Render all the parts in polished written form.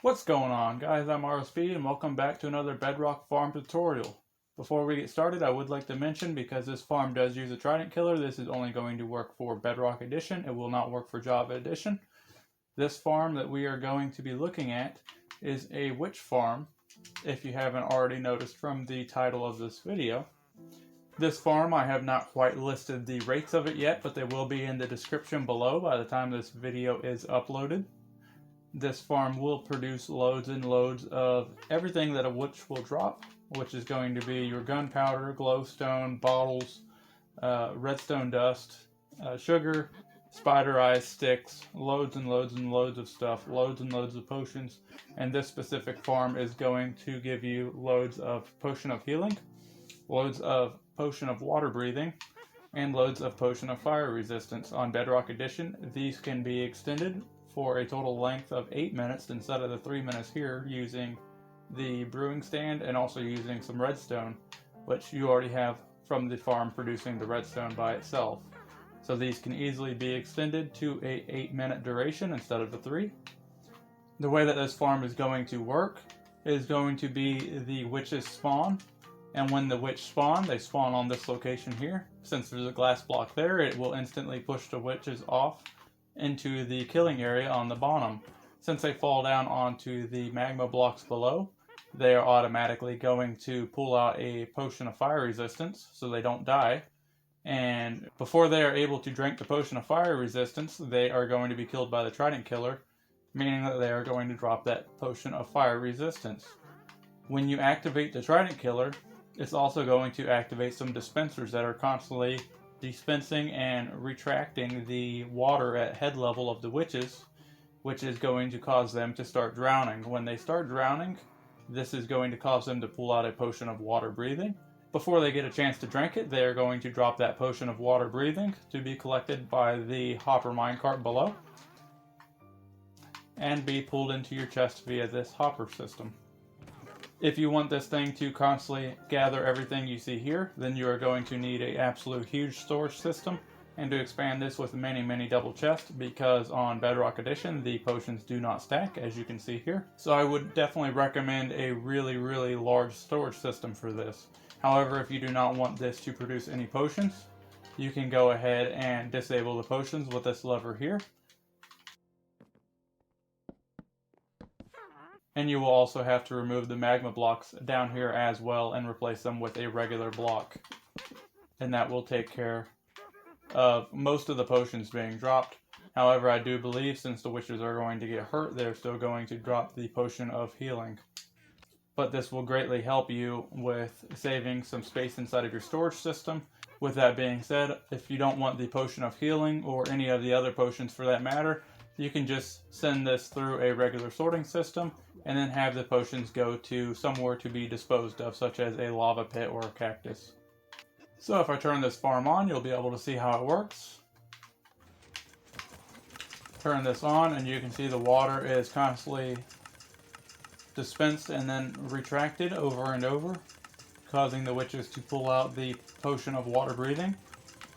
What's going on, guys? I'm RSP and welcome back to another Bedrock farm tutorial. Before we get started, I would like to mention, because this farm does use a trident killer, this is only going to work for Bedrock Edition. It will not work for Java Edition. This farm that we are going to be looking at is a witch farm, if you haven't already noticed from the title of this video. This farm, I have not quite listed the rates of it yet, but they will be in the description below by the time this video is uploaded. This farm will produce loads and loads of everything that a witch will drop, which is going to be your gunpowder, glowstone, bottles, redstone dust, sugar, spider eyes, sticks, loads and loads and loads of stuff, loads and loads of potions. And this specific farm is going to give you loads of potion of healing, loads of potion of water breathing, and loads of potion of fire resistance. On Bedrock Edition, these can be extended for a total length of 8 minutes instead of the 3 minutes here, using the brewing stand and also using some redstone, which you already have from the farm producing the redstone by itself. So these can easily be extended to a 8-minute duration instead of the 3. The way that this farm is going to work is going to be the witches spawn, and when the witch spawn, they spawn on this location here. Since there's a glass block there, it will instantly push the witches off into the killing area on the bottom. Since they fall down onto the magma blocks below, they are automatically going to pull out a potion of fire resistance so they don't die. And before they are able to drink the potion of fire resistance, they are going to be killed by the trident killer, meaning that they are going to drop that potion of fire resistance. When you activate the trident killer, it's also going to activate some dispensers that are constantly dispensing and retracting the water at head level of the witches, which is going to cause them to start drowning. When they start drowning, this is going to cause them to pull out a potion of water breathing. Before they get a chance to drink it, they are going to drop that potion of water breathing to be collected by the hopper minecart below and be pulled into your chest via this hopper system. If you want this thing to constantly gather everything you see here, then you are going to need an absolute huge storage system, and to expand this with many double chests, because on Bedrock Edition the potions do not stack, as you can see here. So I would definitely recommend a really large storage system for this. However, if you do not want this to produce any potions, you can go ahead and disable the potions with this lever here. And you will also have to remove the magma blocks down here as well and replace them with a regular block. And that will take care of most of the potions being dropped. However, I do believe since the witches are going to get hurt, they're still going to drop the potion of healing. But this will greatly help you with saving some space inside of your storage system. With that being said, if you don't want the potion of healing or any of the other potions for that matter, you can just send this through a regular sorting system and then have the potions go to somewhere to be disposed of, such as a lava pit or a cactus. So if I turn this farm on, you'll be able to see how it works. Turn this on and you can see the water is constantly dispensed and then retracted over and over, causing the witches to pull out the potion of water breathing.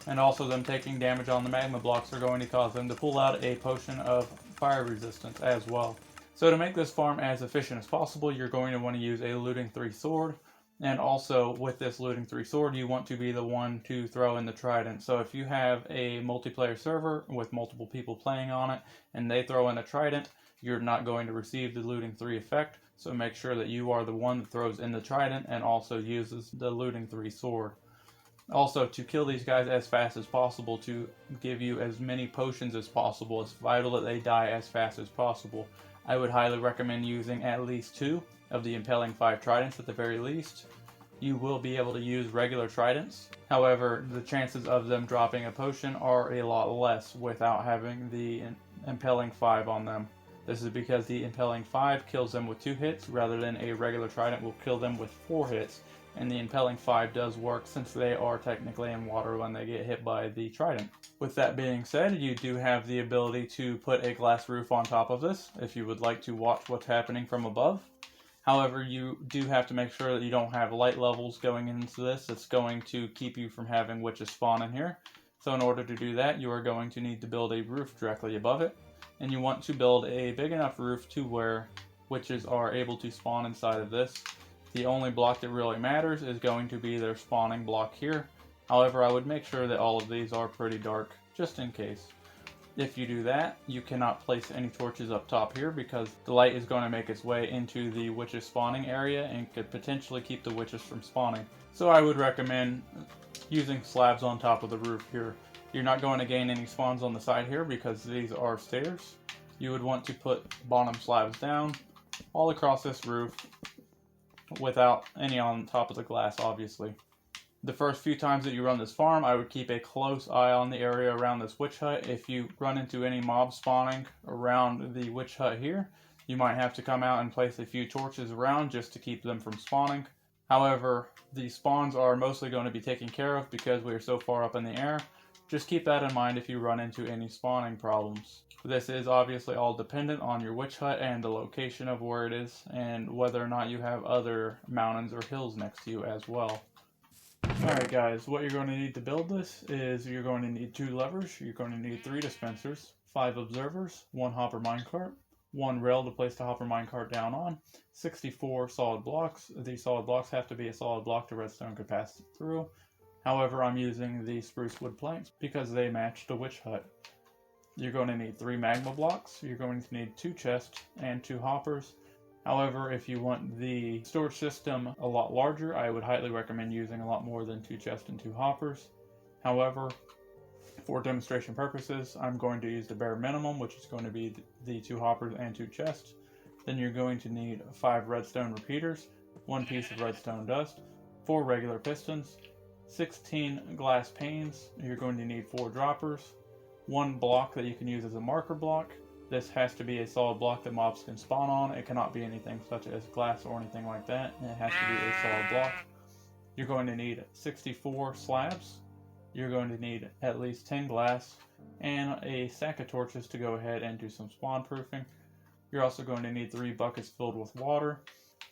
And also them taking damage on the magma blocks are going to cause them to pull out a potion of fire resistance as well. So to make this farm as efficient as possible, you're going to want to use a looting 3 sword. And also with this looting 3 sword, you want to be the one to throw in the trident. So if you have a multiplayer server with multiple people playing on it and they throw in a trident, you're not going to receive the looting 3 effect. So make sure that you are the one that throws in the trident and also uses the looting 3 sword. Also, to kill these guys as fast as possible, to give you as many potions as possible, it's vital that they die as fast as possible. I would highly recommend using at least 2 of the Impelling 5 tridents at the very least. You will be able to use regular tridents. However, the chances of them dropping a potion are a lot less without having the Impelling 5 on them. This is because the Impelling 5 kills them with 2 hits, rather than a regular trident will kill them with 4 hits. And the Impelling 5 does work since they are technically in water when they get hit by the trident. With that being said, you do have the ability to put a glass roof on top of this if you would like to watch what's happening from above. However, you do have to make sure that you don't have light levels going into this. It's going to keep you from having witches spawn in here. So in order to do that, you are going to need to build a roof directly above it. And you want to build a big enough roof to where witches are able to spawn inside of this. The only block that really matters is going to be their spawning block here. However, I would make sure that all of these are pretty dark, just in case. If you do that, you cannot place any torches up top here because the light is going to make its way into the witches spawning area and could potentially keep the witches from spawning. So I would recommend using slabs on top of the roof here. You're not going to gain any spawns on the side here because these are stairs. You would want to put bottom slabs down all across this roof without any on top of the glass, obviously. The first few times that you run this farm, I would keep a close eye on the area around this witch hut. If you run into any mob spawning around the witch hut here, you might have to come out and place a few torches around just to keep them from spawning. However, the spawns are mostly going to be taken care of because we are so far up in the air. Just keep that in mind if you run into any spawning problems. This is obviously all dependent on your witch hut and the location of where it is and whether or not you have other mountains or hills next to you as well. Alright guys, what you're going to need to build this is you're going to need 2 levers, you're going to need 3 dispensers, 5 observers, 1 hopper minecart, 1 rail to place the hopper minecart down on, 64 solid blocks. These solid blocks have to be a solid block the redstone could pass through. However, I'm using the spruce wood planks because they match the witch hut. You're going to need 3 magma blocks, you're going to need 2 chests and 2 hoppers. However, if you want the storage system a lot larger, I would highly recommend using a lot more than 2 chests and 2 hoppers. However, for demonstration purposes, I'm going to use the bare minimum, which is going to be the 2 hoppers and 2 chests. Then you're going to need 5 redstone repeaters, 1 piece of redstone dust, 4 regular pistons, 16 glass panes. You're going to need 4 droppers, 1 block that you can use as a marker block. This has to be a solid block that mobs can spawn on. It cannot be anything such as glass or anything like that. It has to be a solid block. You're going to need 64 slabs. You're going to need at least 10 glass and a stack of torches to go ahead and do some spawn proofing. You're also going to need 3 buckets filled with water.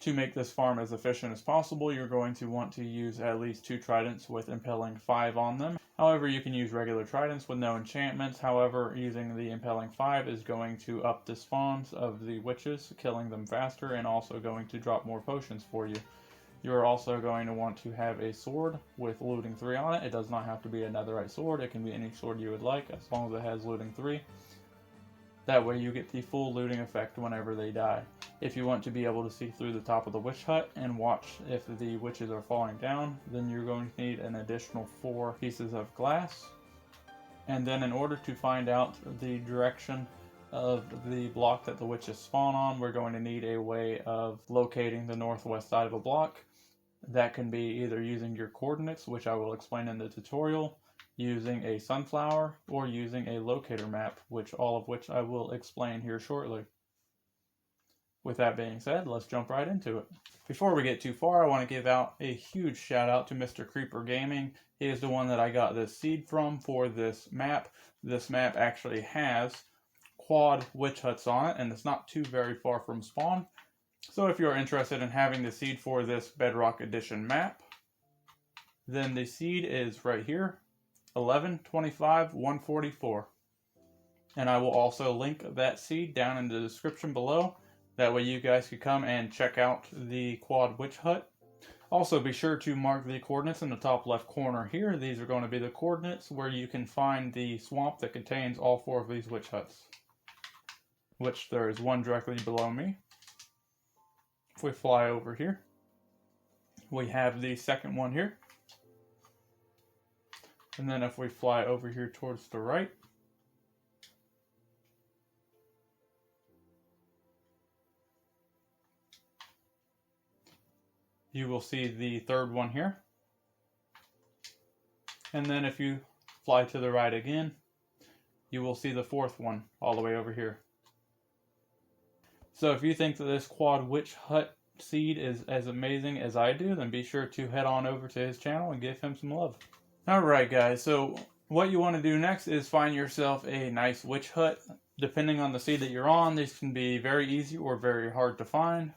To make this farm as efficient as possible, you're going to want to use at least 2 tridents with impelling 5 on them. However, you can use regular tridents with no enchantments. However, using the impelling 5 is going to up the spawns of the witches, killing them faster, and also going to drop more potions for you. You're also going to want to have a sword with looting 3 on it. It does not have to be a netherite sword. It can be any sword you would like as long as it has looting 3. That way you get the full looting effect whenever they die. If you want to be able to see through the top of the witch hut and watch if the witches are falling down, then you're going to need an additional 4 pieces of glass. And then in order to find out the direction of the block that the witches spawn on, we're going to need a way of locating the northwest side of a block. That can be either using your coordinates, which I will explain in the tutorial, using a sunflower, or using a locator map, all of which I will explain here shortly. With that being said, let's jump right into it. Before we get too far, I want to give out a huge shout out to Mr. Creeper Gaming. He is the one that I got this seed from for this map. This map actually has quad witch huts on it, and it's not too very far from spawn. So if you're interested in having the seed for this Bedrock Edition map, then the seed is right here, 1125-144. And I will also link that seed down in the description below. That way you guys could come and check out the quad witch hut. Also be sure to mark the coordinates in the top left corner here. These are going to be the coordinates where you can find the swamp that contains all 4 of these witch huts. Which there is one directly below me. If we fly over here, we have the second one here. And then if we fly over here towards the right, you will see the third one here. And then if you fly to the right again, you will see the 4th one all the way over here. So if you think that this quad witch hut seed is as amazing as I do, then be sure to head on over to his channel and give him some love. Alright guys, so what you want to do next is find yourself a nice witch hut. Depending on the seed that you're on, these can be very easy or very hard to find.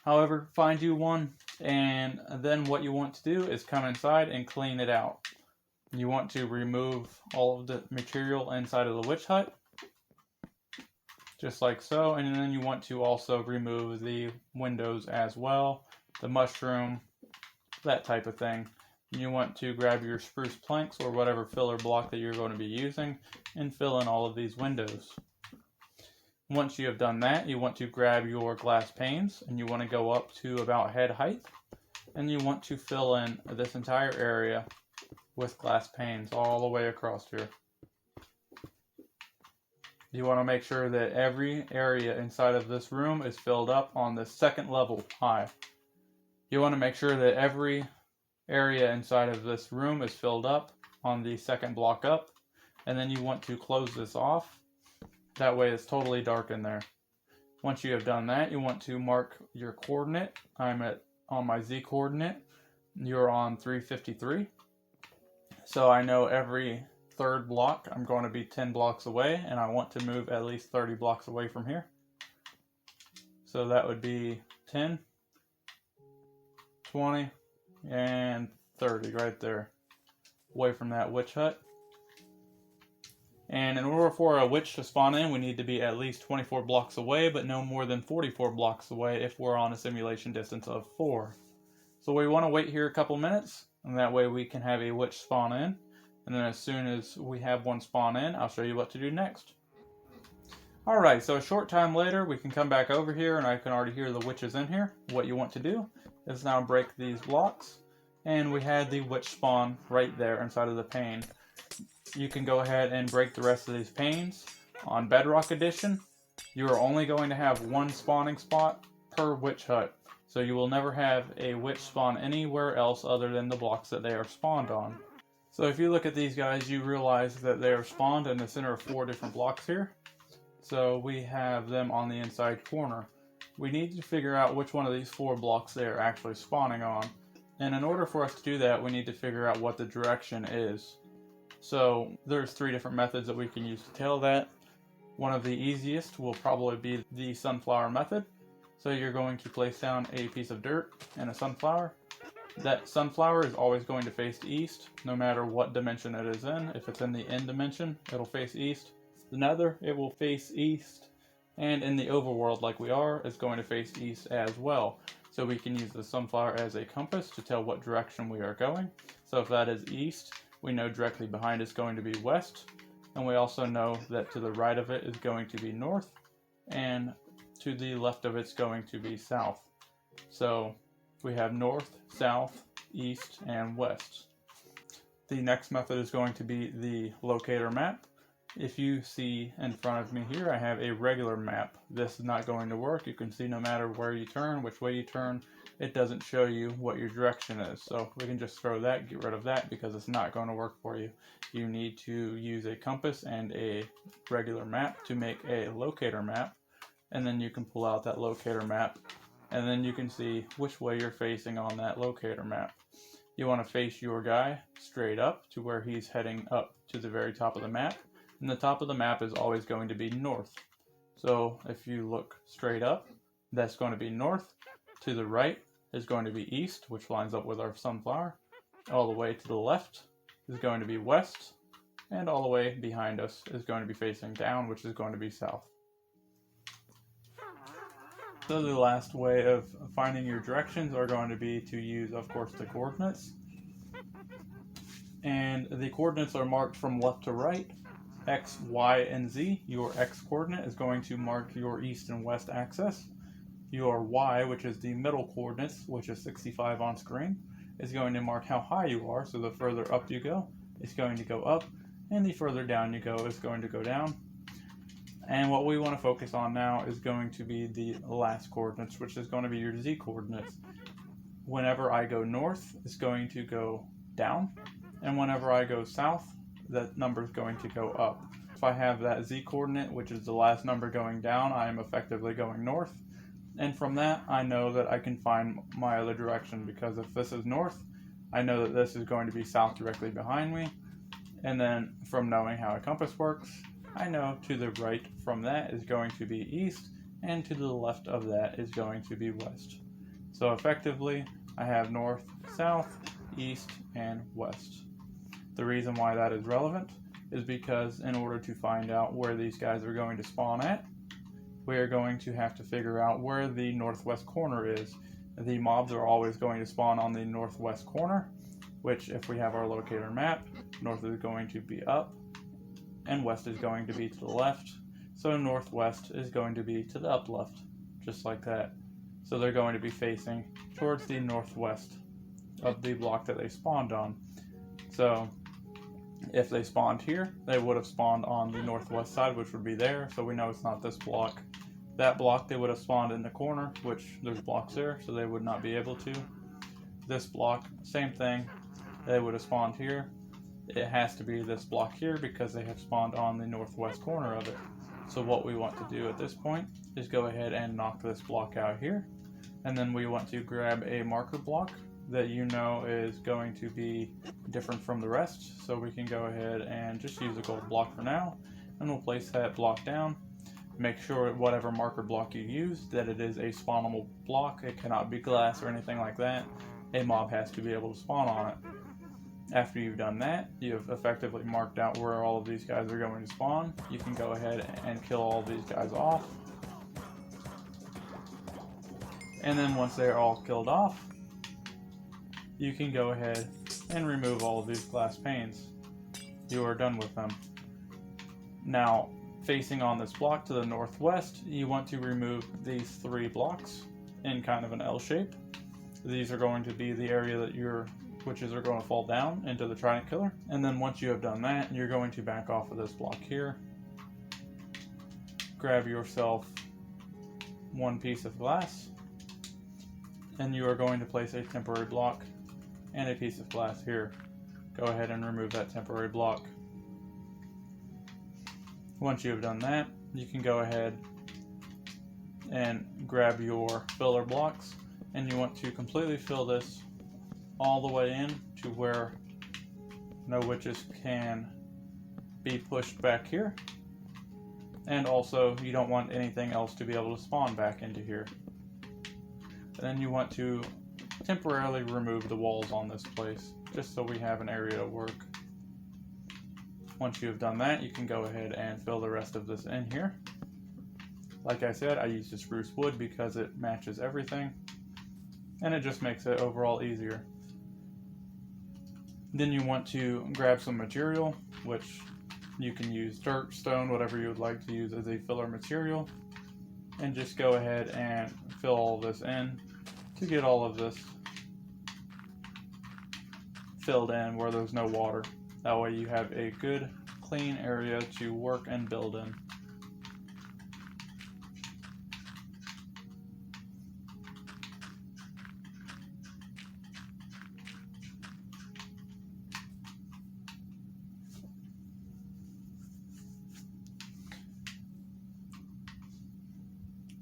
However, find you one, and then what you want to do is come inside and clean it out. You want to remove all of the material inside of the witch hut. just like so. And then you want to also remove the windows as well, the mushroom, that type of thing. You want to grab your spruce planks or whatever filler block that you're going to be using and fill in all of these windows. Once you have done that, you want to grab your glass panes and you want to go up to about head height, and you want to fill in this entire area with glass panes all the way across here. You want to make sure that every area inside of this room is filled up on the second level high. You want to make sure that every area inside of this room is filled up on the second block up, and then you want to close this off. That way it's totally dark in there. Once you have done that, you want to mark your coordinate. I'm on my Z coordinate. You're on 353. So I know every third block I'm going to be 10 blocks away, and I want to move at least 30 blocks away from here. So that would be 10, 20, and 30 right there, away from that witch hut. And in order for a witch to spawn in, we need to be at least 24 blocks away, but no more than 44 blocks away if we're on a simulation distance of 4. So we want to wait here a couple minutes, and that way we can have a witch spawn in. And then as soon as we have one spawn in, I'll show you what to do next. Alright, so a short time later, we can come back over here, and I can already hear the witches in here. What you want to do is now break these blocks, and we had the witch spawn right there inside of the pane. You can go ahead and break the rest of these panes. On Bedrock Edition, you are only going to have one spawning spot per witch hut. So you will never have a witch spawn anywhere else other than the blocks that they are spawned on. So if you look at these guys, you realize that they are spawned in the center of 4 different blocks here. So we have them on the inside corner. We need to figure out which one of these 4 blocks they are actually spawning on. And in order for us to do that, we need to figure out what the direction is. So there's 3 different methods that we can use to tell that. One of the easiest will probably be the sunflower method. So you're going to place down a piece of dirt and a sunflower. That sunflower is always going to face east, no matter what dimension it is in. If it's in the end dimension, it'll face east. The nether, it will face east. And in the overworld, like we are, it's going to face east as well. So we can use the sunflower as a compass to tell what direction we are going. So if that is east, we know directly behind is going to be west. And we also know that to the right of it is going to be north. And to the left of it's going to be south. So we have north, south, east, and west. The next method is going to be the locator map. If you see in front of me here, I have a regular map. This is not going to work. You can see no matter where you turn, which way you turn, it doesn't show you what your direction is. So we can just throw that, get rid of that, because it's not going to work for you. You need to use a compass and a regular map to make a locator map. And then you can pull out that locator map, and then you can see which way you're facing on that locator map. You want to face your guy straight up to where he's heading up to the very top of the map. And the top of the map is always going to be north. So if you look straight up, that's going to be north. To the right is going to be east, which lines up with our sunflower. All the way to the left is going to be west. And all the way behind us is going to be facing down, which is going to be south. So the last way of finding your directions are going to be to use, of course, the coordinates. And the coordinates are marked from left to right. X, Y, and Z. Your X coordinate is going to mark your east and west axis. Your Y, which is the middle coordinates, which is 65 on screen, is going to mark how high you are. So the further up you go, it's going to go up, and the further down you go is going to go down. And what we want to focus on now is going to be the last coordinates, which is going to be your Z coordinates. Whenever I go north, it's going to go down, and whenever I go south, that number is going to go up. If I have that Z coordinate, which is the last number going down, I am effectively going north. And from that, I know that I can find my other direction, because if this is north, I know that this is going to be south directly behind me. And then from knowing how a compass works, I know to the right from that is going to be east, and to the left of that is going to be west. So effectively, I have north, south, east, and west. The reason why that is relevant is because in order to find out where these guys are going to spawn at, we are going to have to figure out where the northwest corner is. The mobs are always going to spawn on the northwest corner, which if we have our locator map, north is going to be up and west is going to be to the left. So northwest is going to be to the up left, just like that. So they're going to be facing towards the northwest of the block that they spawned on. So if they spawned here, they would have spawned on the northwest side, which would be there, so we know it's not this block. That block they would have spawned in the corner, which there's blocks there, so they would not be able to. This block, same thing, they would have spawned here. It has to be this block here because they have spawned on the northwest corner of it. So what we want to do at this point is go ahead and knock this block out here, and then we want to grab a marker block that you know is going to be different from the rest. So we can go ahead and just use a gold block for now, and we'll place that block down. Make sure whatever marker block you use that it is a spawnable block. It cannot be glass or anything like that. A mob has to be able to spawn on it. After you've done that, you've effectively marked out where all of these guys are going to spawn. You can go ahead and kill all of these guys off. And then once they're all killed off, you can go ahead and remove all of these glass panes. You are done with them. Now, facing on this block to the northwest, you want to remove these 3 blocks in kind of an L shape. These are going to be the area that your witches are going to fall down into the trident killer. And then once you have done that, you're going to back off of this block here. Grab yourself 1 piece of glass, and you are going to place a temporary block and a piece of glass here. Go ahead and remove that temporary block. Once you have done that, you can go ahead and grab your filler blocks, and you want to completely fill this all the way in to where no witches can be pushed back here. And also, you don't want anything else to be able to spawn back into here. Then you want to temporarily remove the walls on this place, just so we have an area to work. Once you have done that, you can go ahead and fill the rest of this in here. Like I said, I used a spruce wood because it matches everything, and it just makes it overall easier. Then you want to grab some material, which you can use dirt, stone, whatever you would like to use as a filler material, and just go ahead and fill all this in to get all of this filled in where there's no water. That way you have a good, clean area to work and build in.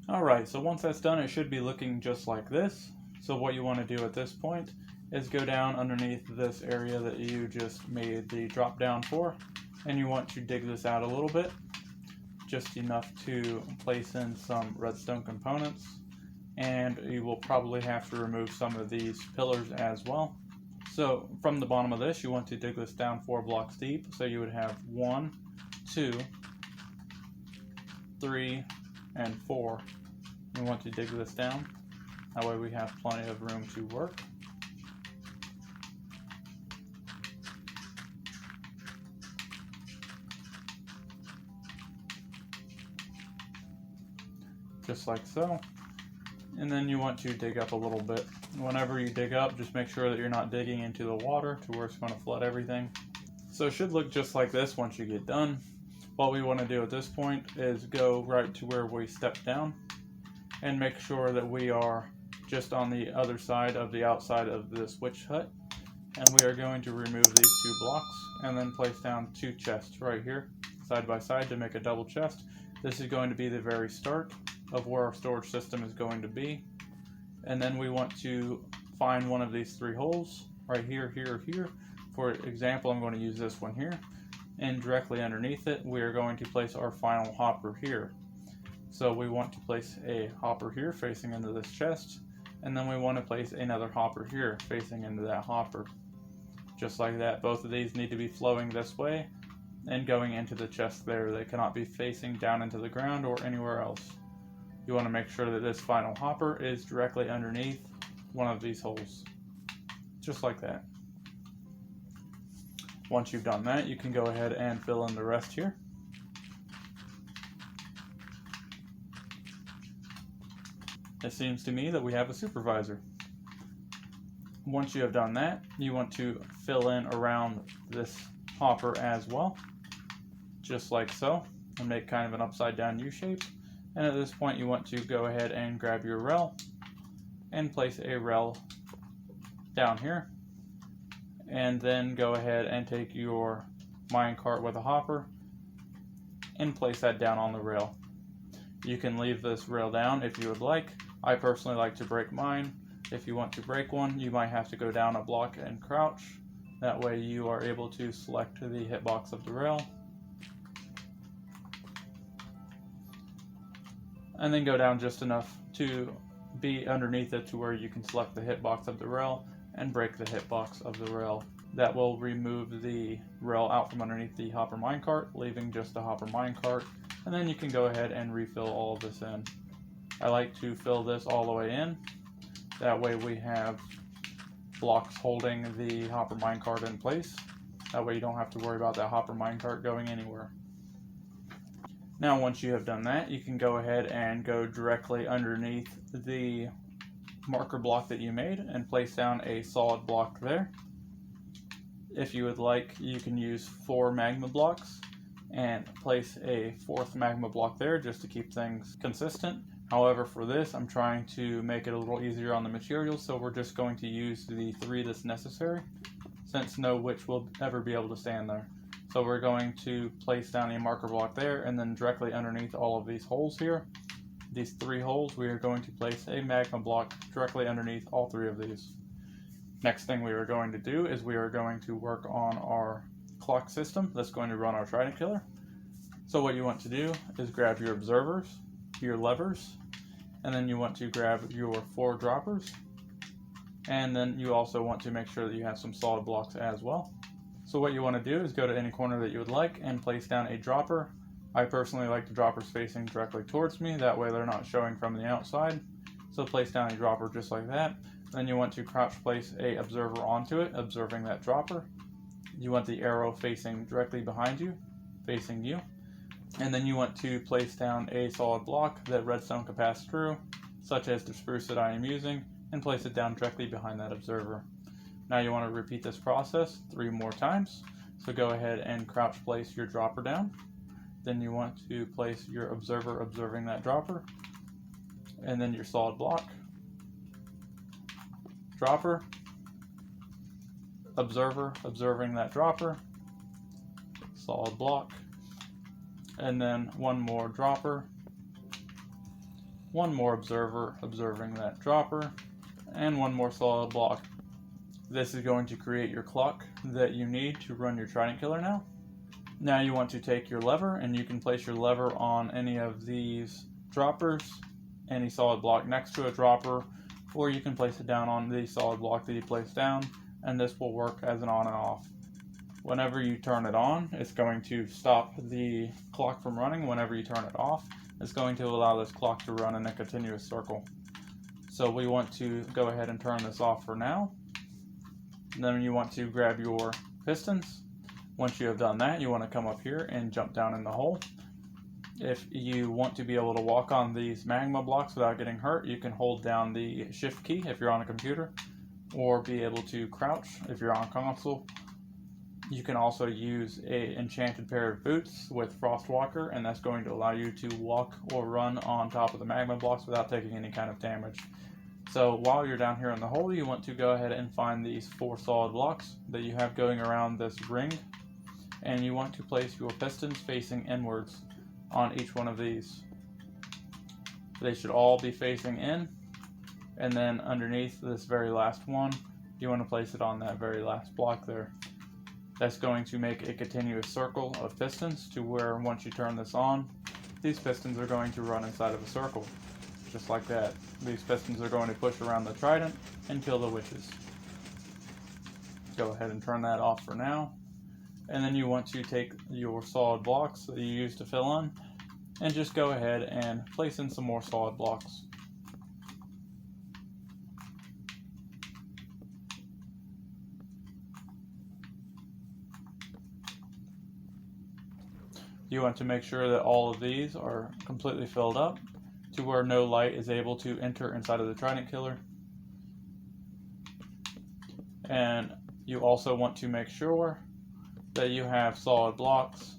Alright, so once that's done, it should be looking just like this. So what you want to do at this point is go down underneath this area that you just made the drop down for, and you want to dig this out a little bit, just enough to place in some redstone components, and you will probably have to remove some of these pillars as well. So from the bottom of this, you want to dig this down 4 blocks deep, so you would have 1, 2, 3, and 4. You want to dig this down, that way we have plenty of room to work. Just like so. And then you want to dig up a little bit. Whenever you dig up, just make sure that you're not digging into the water to where it's going to flood everything. So it should look just like this once you get done. What we want to do at this point is go right to where we stepped down and make sure that we are just on the other side of the outside of this witch hut. And we are going to remove these 2 blocks and then place down 2 chests right here, side by side, to make a double chest. This is going to be the very start of where our storage system is going to be. And then we want to find one of these 3 holes, right here, here, here. For example, I'm going to use this one here. And directly underneath it, we are going to place our final hopper here. So we want to place a hopper here facing into this chest, and then we want to place another hopper here facing into that hopper. Just like that. Both of these need to be flowing this way and going into the chest there. They cannot be facing down into the ground or anywhere else. you want to make sure that this final hopper is directly underneath one of these holes, just like that. Once you've done that, you can go ahead and fill in the rest here. It seems to me that we have a supervisor. Once you have done that, you want to fill in around this hopper as well, just like so, and make kind of an upside down U shape. And at this point you want to go ahead and grab your rail and place a rail down here, and then go ahead and take your minecart with a hopper and place that down on the rail. You can leave this rail down if you would like. I personally like to break mine. If you want to break one, you might have to go down a block and crouch. That way you are able to select the hitbox of the rail. And then go down just enough to be underneath it to where you can select the hitbox of the rail and break the hitbox of the rail. That will remove the rail out from underneath the hopper minecart, leaving just the hopper minecart. And then you can go ahead and refill all of this in. I like to fill this all the way in. That way we have blocks holding the hopper minecart in place. That way you don't have to worry about that hopper minecart going anywhere. Now once you have done that, you can go ahead and go directly underneath the marker block that you made and place down a solid block there. If you would like, you can use 4 magma blocks and place a 4th magma block there just to keep things consistent. However, for this, I'm trying to make it a little easier on the materials, so we're just going to use the 3 that's necessary, since no witch will ever be able to stand there. So we're going to place down a marker block there, and then directly underneath all of these holes here, these 3 holes, we are going to place a magma block directly underneath all 3 of these. Next thing we are going to do is we are going to work on our clock system that's going to run our trident killer. So what you want to do is grab your observers, your levers, and then you want to grab your 4 droppers, and then you also want to make sure that you have some solid blocks as well. So what you want to do is go to any corner that you would like and place down a dropper. I personally like the droppers facing directly towards me, that way they're not showing from the outside. So place down a dropper just like that. Then you want to crouch place a observer onto it, observing that dropper. You want the arrow facing directly behind you, facing you. And then you want to place down a solid block that redstone can pass through, such as the spruce that I am using, and place it down directly behind that observer. Now you want to repeat this process 3 more times. So go ahead and crouch place your dropper down. Then you want to place your observer observing that dropper, and then your solid block, dropper, observer observing that dropper, solid block, and then 1 more dropper, 1 more observer observing that dropper, and 1 more solid block. This is going to create your clock that you need to run your trident killer now. Now you want to take your lever, and you can place your lever on any of these droppers, any solid block next to a dropper, or you can place it down on the solid block that you placed down, and this will work as an on and off. Whenever you turn it on, it's going to stop the clock from running. Whenever you turn it off, it's going to allow this clock to run in a continuous circle. So we want to go ahead and turn this off for now. And then you want to grab your pistons. Once you have done that, you want to come up here and jump down in the hole. If you want to be able to walk on these magma blocks without getting hurt, you can hold down the shift key if you're on a computer, or be able to crouch if you're on console. You can also use an enchanted pair of boots with Frostwalker, and that's going to allow you to walk or run on top of the magma blocks without taking any kind of damage. So while you're down here in the hole, you want to go ahead and find these 4 solid blocks that you have going around this ring, and you want to place your pistons facing inwards on each one of these. They should all be facing in, and then underneath this very last one, you want to place it on that very last block there. That's going to make a continuous circle of pistons to where once you turn this on, these pistons are going to run inside of a circle, just like that. These pistons are going to push around the trident and kill the witches. Go ahead and turn that off for now. And then you want to take your solid blocks that you used to fill in and just go ahead and place in some more solid blocks. You want to make sure that all of these are completely filled up to where no light is able to enter inside of the trident killer. And you also want to make sure that you have solid blocks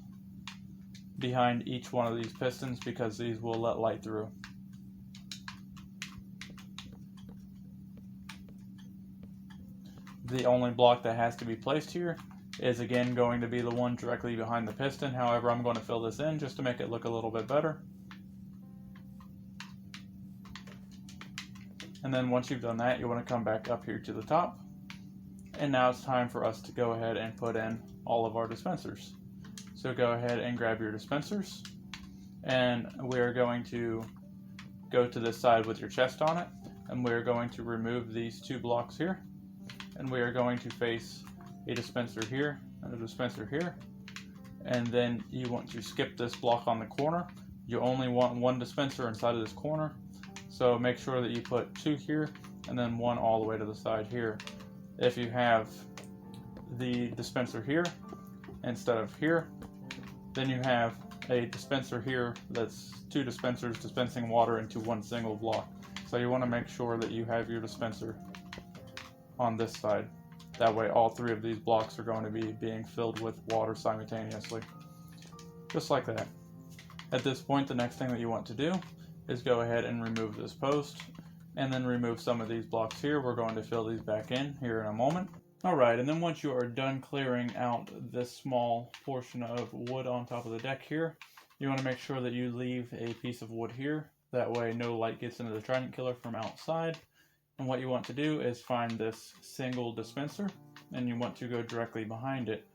behind each one of these pistons, because these will let light through. The only block that has to be placed here is again going to be the one directly behind the piston. However, I'm going to fill this in just to make it look a little bit better. And then once you've done that, you want to come back up here to the top. And now it's time for us to go ahead and put in all of our dispensers. So go ahead and grab your dispensers, and we're going to go to this side with your chest on it, and we're going to remove these 2 blocks here, and we are going to face a dispenser here and a dispenser here. And then you want to skip this block on the corner. You only want 1 dispenser inside of this corner, so make sure that you put 2 here and then 1 all the way to the side here. If you have the dispenser here instead of here, then you have a dispenser here that's 2 dispensers dispensing water into 1 single block. So you want to make sure that you have your dispenser on this side. That way all 3 of these blocks are going to be being filled with water simultaneously. Just like that. At this point, the next thing that you want to do is go ahead and remove this post, and then remove some of these blocks here. We're going to fill these back in here in a moment. Alright, and then once you are done clearing out this small portion of wood on top of the deck here, you want to make sure that you leave a piece of wood here. That way no light gets into the trident killer from outside. And what you want to do is find this single dispenser, and you want to go directly behind it.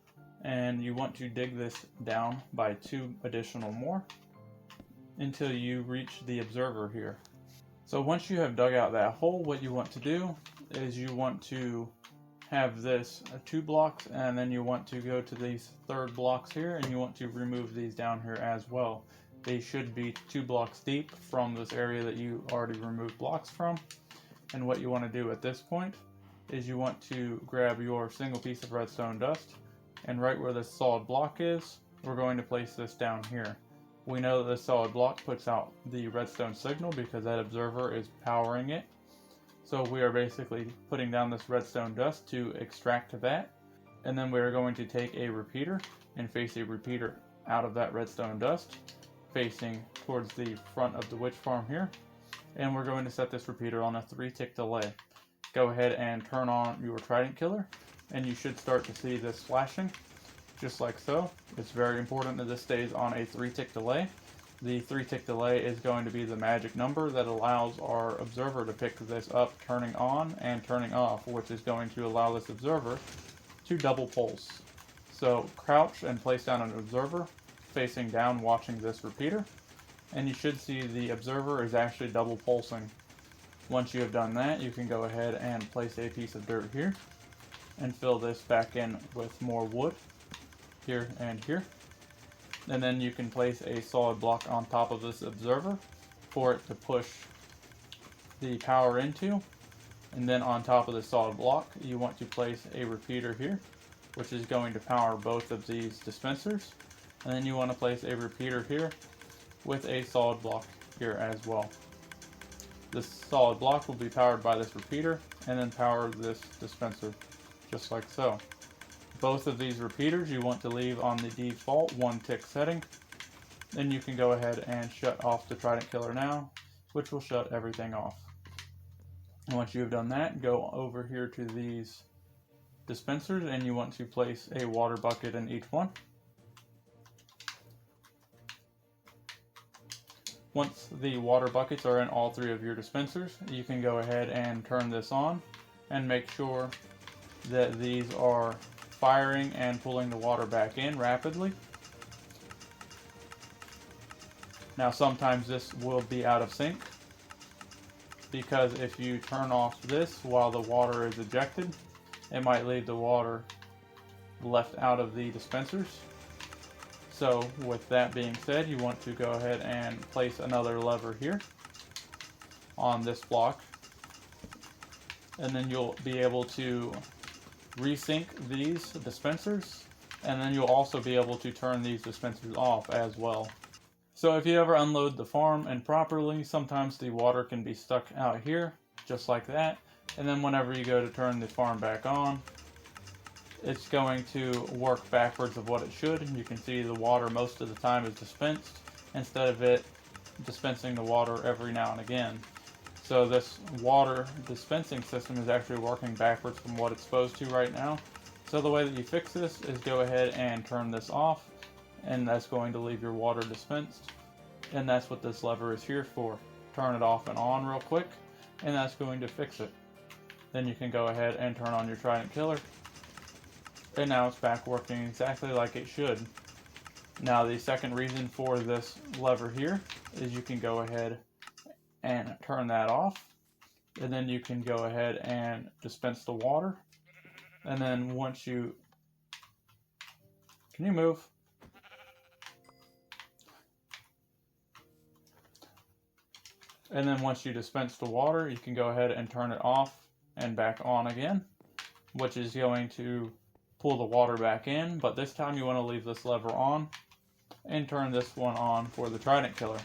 And you want to dig this down by 2 additional more until you reach the observer here. So once you have dug out that hole, what you want to do is you want to have this 2 blocks, and then you want to go to these 3rd blocks here, and you want to remove these down here as well. They should be 2 blocks deep from this area that you already removed blocks from. And what you want to do at this point is you want to grab your single piece of redstone dust, and right where this solid block is, we're going to place this down here. We know that this solid block puts out the redstone signal because that observer is powering it. So we are basically putting down this redstone dust to extract that. And then we are going to take a repeater and face a repeater out of that redstone dust, facing towards the front of the witch farm here. And we're going to set this repeater on a 3-tick delay. Go ahead and turn on your trident killer, and you should start to see this flashing, just like so. It's very important that this stays on a 3-tick delay. The 3-tick delay is going to be the magic number that allows our observer to pick this up, turning on and turning off, which is going to allow this observer to double pulse. So crouch and place down an observer facing down, watching this repeater, and you should see the observer is actually double pulsing. Once you have done that, you can go ahead and place a piece of dirt here and fill this back in with more wood here and here. And then you can place a solid block on top of this observer for it to push the power into. And then on top of the solid block, you want to place a repeater here, which is going to power both of these dispensers. And then you want to place a repeater here with a solid block here as well. This solid block will be powered by this repeater and then power this dispenser, just like so. Both of these repeaters you want to leave on the default 1-tick setting. Then you can go ahead and shut off the trident killer now, which will shut everything off. And once you have done that, go over here to these dispensers, and you want to place a water bucket in each one. Once the water buckets are in all 3 of your dispensers, you can go ahead and turn this on and make sure that these are firing and pulling the water back in rapidly. Now sometimes this will be out of sync, because if you turn off this while the water is ejected, it might leave the water left out of the dispensers. So with that being said, you want to go ahead and place another lever here on this block, and then you'll be able to resync these dispensers, and then you'll also be able to turn these dispensers off as well. So if you ever unload the farm improperly, sometimes the water can be stuck out here, just like that, and then whenever you go to turn the farm back on, it's going to work backwards of what it should. You can see the water most of the time is dispensed, instead of it dispensing the water every now and again. So this water dispensing system is actually working backwards from what it's supposed to right now. So the way that you fix this is go ahead and turn this off, and that's going to leave your water dispensed. And that's what this lever is here for. Turn it off and on real quick, and that's going to fix it. Then you can go ahead and turn on your trident killer, and now it's back working exactly like it should. Now the second reason for this lever here is you can go ahead and turn that off, and then you can go ahead and dispense the water, and then once you move? And then once you dispense the water, you can go ahead and turn it off and back on again, which is going to pull the water back in, but this time you want to leave this lever on and turn this one on for the trident killer.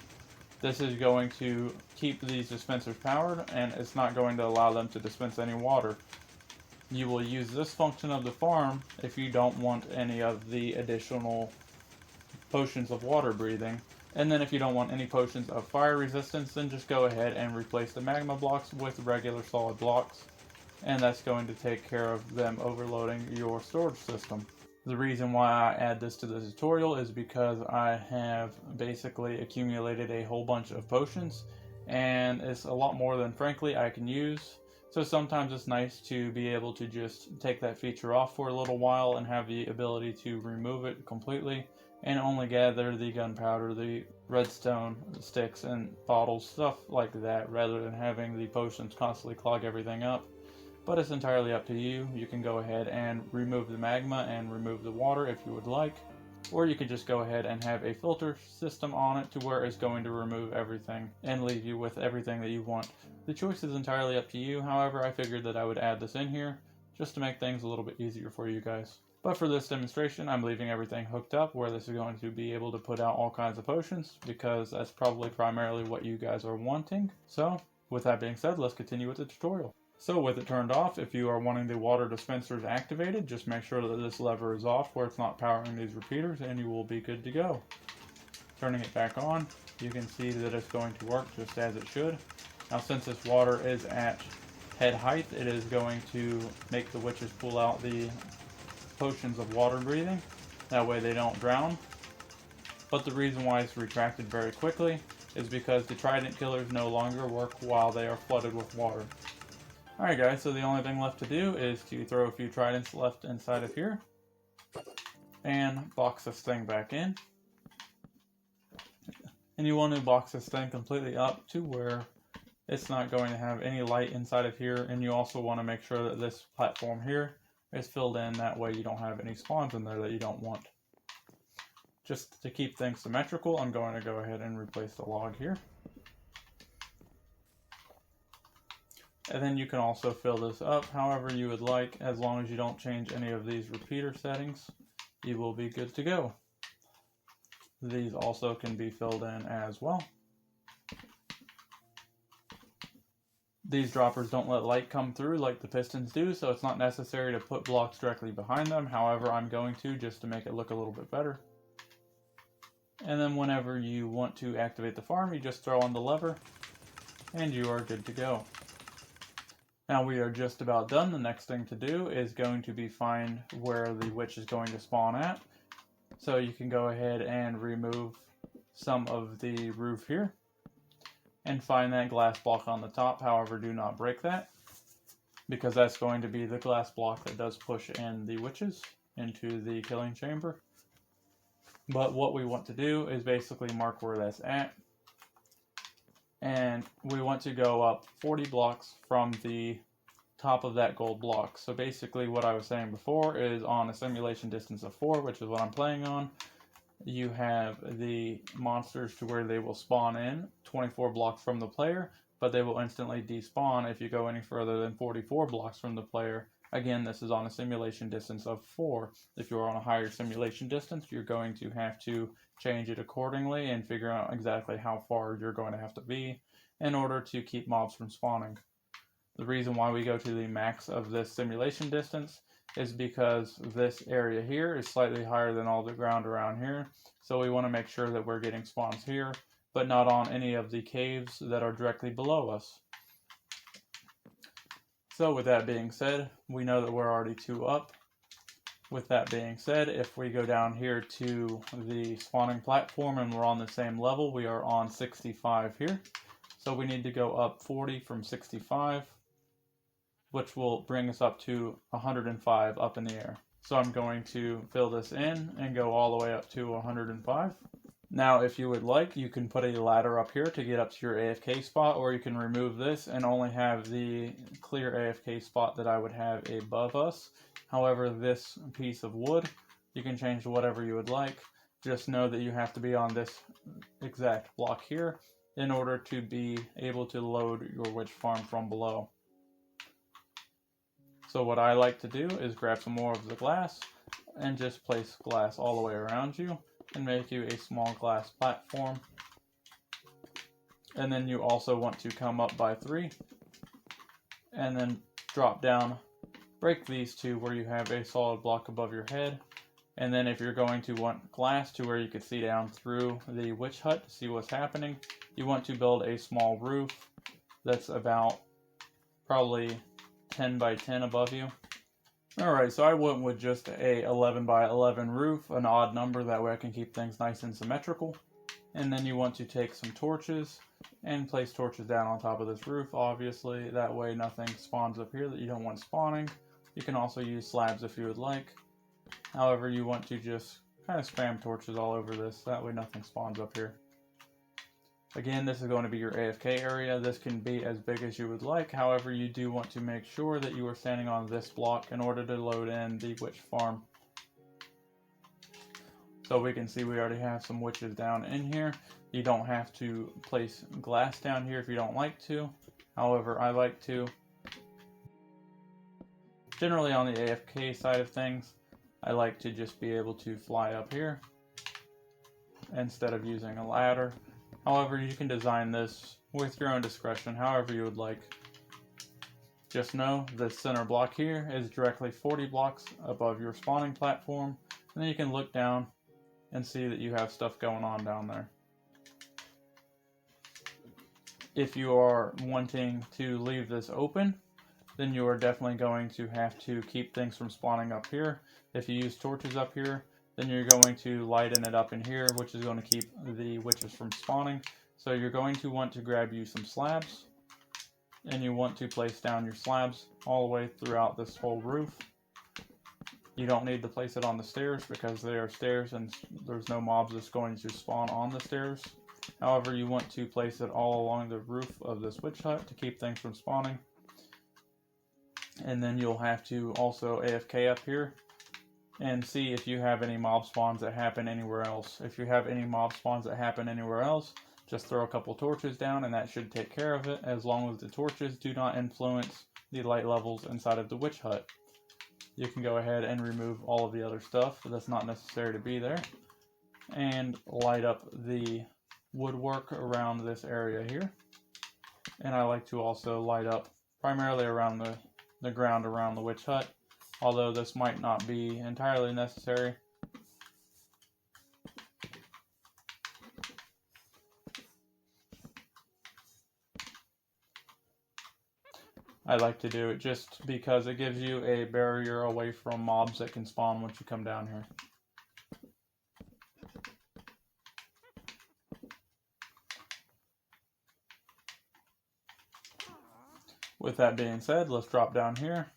This is going to keep these dispensers powered, and it's not going to allow them to dispense any water. You will use this function of the farm if you don't want any of the additional potions of water breathing. And then if you don't want any potions of fire resistance, then just go ahead and replace the magma blocks with regular solid blocks. And that's going to take care of them overloading your storage system. The reason why I add this to the tutorial is because I have basically accumulated a whole bunch of potions, and it's a lot more than frankly I can use. So sometimes it's nice to be able to just take that feature off for a little while and have the ability to remove it completely and only gather the gunpowder, the redstone, the sticks and bottles, stuff like that, rather than having the potions constantly clog everything up. But it's entirely up to you. You can go ahead and remove the magma and remove the water if you would like, or you can just go ahead and have a filter system on it to where it's going to remove everything and leave you with everything that you want. The choice is entirely up to you. However, I figured that I would add this in here just to make things a little bit easier for you guys. But for this demonstration, I'm leaving everything hooked up where this is going to be able to put out all kinds of potions, because that's probably primarily what you guys are wanting. So with that being said, let's continue with the tutorial. So with it turned off, if you are wanting the water dispensers activated, just make sure that this lever is off where it's not powering these repeaters, and you will be good to go. Turning it back on, you can see that it's going to work just as it should. Now since this water is at head height, it is going to make the witches pull out the potions of water breathing. That way they don't drown. But the reason why it's retracted very quickly is because the trident killers no longer work while they are flooded with water. Alright guys, so the only thing left to do is to throw a few tridents left inside of here and box this thing back in. And you want to box this thing completely up to where it's not going to have any light inside of here, and you also want to make sure that this platform here is filled in, that way you don't have any spawns in there that you don't want. Just to keep things symmetrical, I'm going to go ahead and replace the log here. And then you can also fill this up however you would like. As long as you don't change any of these repeater settings, you will be good to go. These also can be filled in as well. These droppers don't let light come through like the pistons do, so it's not necessary to put blocks directly behind them. However, I'm going to, just to make it look a little bit better. And then whenever you want to activate the farm, you just throw on the lever and you are good to go. Now we are just about done. The next thing to do is going to be find where the witch is going to spawn at. So you can go ahead and remove some of the roof here and find that glass block on the top. However, do not break that, because that's going to be the glass block that does push in the witches into the killing chamber. But what we want to do is basically mark where that's at. And we want to go up 40 blocks from the top of that gold block. So basically what I was saying before is on a simulation distance of 4, which is what I'm playing on, you have the monsters to where they will spawn in 24 blocks from the player, but they will instantly despawn if you go any further than 44 blocks from the player. Again, this is on a simulation distance of 4. If you're on a higher simulation distance, you're going to have to change it accordingly and figure out exactly how far you're going to have to be in order to keep mobs from spawning. The reason why we go to the max of this simulation distance is because this area here is slightly higher than all the ground around here. So we want to make sure that we're getting spawns here, but not on any of the caves that are directly below us. So with that being said, we know that we're already 2 up. With that being said, if we go down here to the spawning platform and we're on the same level, we are on 65 here. So we need to go up 40 from 65, which will bring us up to 105 up in the air. So I'm going to fill this in and go all the way up to 105. Now, if you would like, you can put a ladder up here to get up to your AFK spot, or you can remove this and only have the clear AFK spot that I would have above us. However, this piece of wood, you can change to whatever you would like. Just know that you have to be on this exact block here in order to be able to load your witch farm from below. So what I like to do is grab some more of the glass and just place glass all the way around you and make you a small glass platform. And then you also want to come up by 3 and then drop down, break these 2 where you have a solid block above your head. And then if you're going to want glass to where you can see down through the witch hut to see what's happening, you want to build a small roof that's about probably 10 by 10 above you. Alright, so I went with just a 11 by 11 roof, an odd number, that way I can keep things nice and symmetrical. And then you want to take some torches and place torches down on top of this roof, obviously, that way nothing spawns up here that you don't want spawning. You can also use slabs if you would like. However, you want to just kind of spam torches all over this, that way nothing spawns up here. Again, this is going to be your AFK area. This can be as big as you would like. However, you do want to make sure that you are standing on this block in order to load in the witch farm. So we can see we already have some witches down in here. You don't have to place glass down here if you don't like to. However, I like to. Generally on the AFK side of things, I like to just be able to fly up here instead of using a ladder. However, you can design this with your own discretion, however you would like. Just know the center block here is directly 40 blocks above your spawning platform, and then you can look down and see that you have stuff going on down there. If you are wanting to leave this open, then you are definitely going to have to keep things from spawning up here. If you use torches up here, then you're going to lighten it up in here, which is going to keep the witches from spawning. So you're going to want to grab you some slabs, and you want to place down your slabs all the way throughout this whole roof. You don't need to place it on the stairs because they are stairs and there's no mobs that's going to spawn on the stairs. However, you want to place it all along the roof of this witch hut to keep things from spawning. And then you'll have to also AFK up here and see if you have any mob spawns that happen anywhere else. If you have any mob spawns that happen anywhere else, just throw a couple torches down and that should take care of it, as long as the torches do not influence the light levels inside of the witch hut. You can go ahead and remove all of the other stuff that's not necessary to be there, and light up the woodwork around this area here. And I like to also light up primarily around the ground around the witch hut, although this might not be entirely necessary. I like to do it just because it gives you a barrier away from mobs that can spawn once you come down here. With that being said, let's drop down here.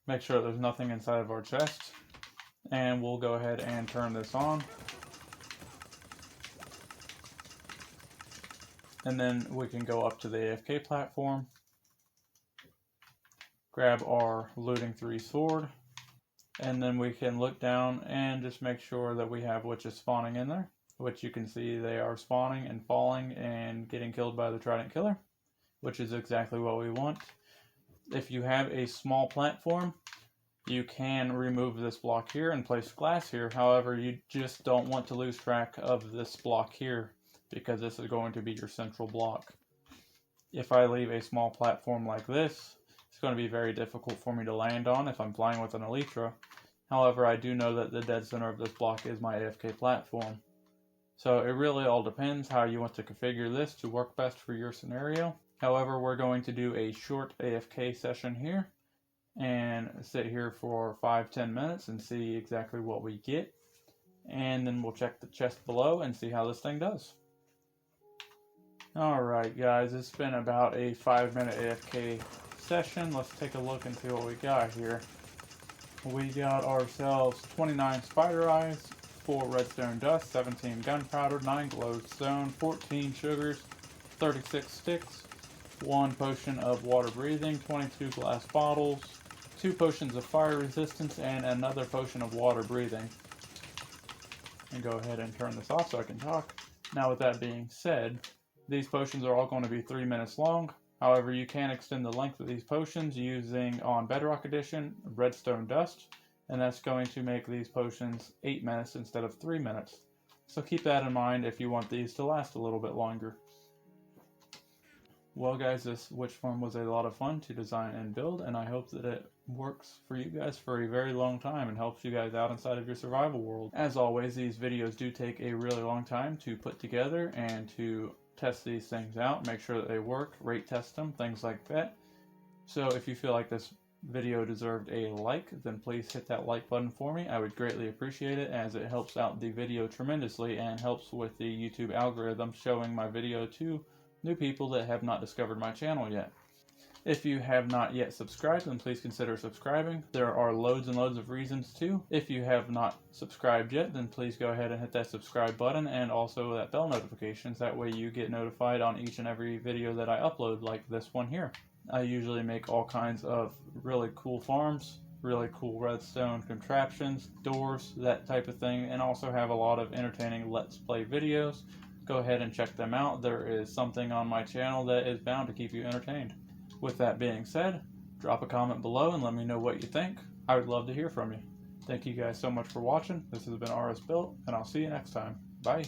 Make sure there's nothing inside of our chest. And we'll go ahead and turn this on. And then we can go up to the AFK platform. Grab our looting 3 sword. And then we can look down and just make sure that we have witches spawning in there, which you can see they are spawning and falling and getting killed by the trident killer, which is exactly what we want. If you have a small platform, you can remove this block here and place glass here. However, you just don't want to lose track of this block here because this is going to be your central block. If I leave a small platform like this, it's going to be very difficult for me to land on if I'm flying with an elytra. However, I do know that the dead center of this block is my AFK platform. So it really all depends how you want to configure this to work best for your scenario. However, we're going to do a short AFK session here and sit here for 5-10 minutes and see exactly what we get, and then we'll check the chest below and see how this thing does. Alright guys, it's been about a 5-minute AFK session. Let's take a look and see what we got here. We got ourselves 29 spider eyes, 4 redstone dust, 17 gunpowder, 9 glowstone, 14 sugars, 36 sticks, 1 potion of water breathing, 22 glass bottles, 2 potions of fire resistance, and another potion of water breathing. And go ahead and turn this off so I can talk. Now with that being said, these potions are all going to be 3 minutes long. However, you can extend the length of these potions using, on Bedrock Edition, redstone dust, and that's going to make these potions 8 minutes instead of 3 minutes. So keep that in mind if you want these to last a little bit longer. Well guys, this witch farm was a lot of fun to design and build, and I hope that it works for you guys for a very long time and helps you guys out inside of your survival world. As always, these videos do take a really long time to put together and to test these things out, make sure that they work, rate test them, things like that. So if you feel like this video deserved a like, then please hit that like button for me. I would greatly appreciate it, as it helps out the video tremendously and helps with the YouTube algorithm showing my video to new people that have not discovered my channel yet. If you have not yet subscribed, then please consider subscribing. There are loads and loads of reasons to. If you have not subscribed yet, then please go ahead and hit that subscribe button and also that bell notifications. That way you get notified on each and every video that I upload, like this one here. I usually make all kinds of really cool farms, really cool redstone contraptions, doors, that type of thing, and also have a lot of entertaining Let's Play videos. Go ahead and check them out. There is something on my channel that is bound to keep you entertained. With that being said, drop a comment below and let me know what you think. I would love to hear from you. Thank you guys so much for watching. This has been RS Built, and I'll see you next time. Bye.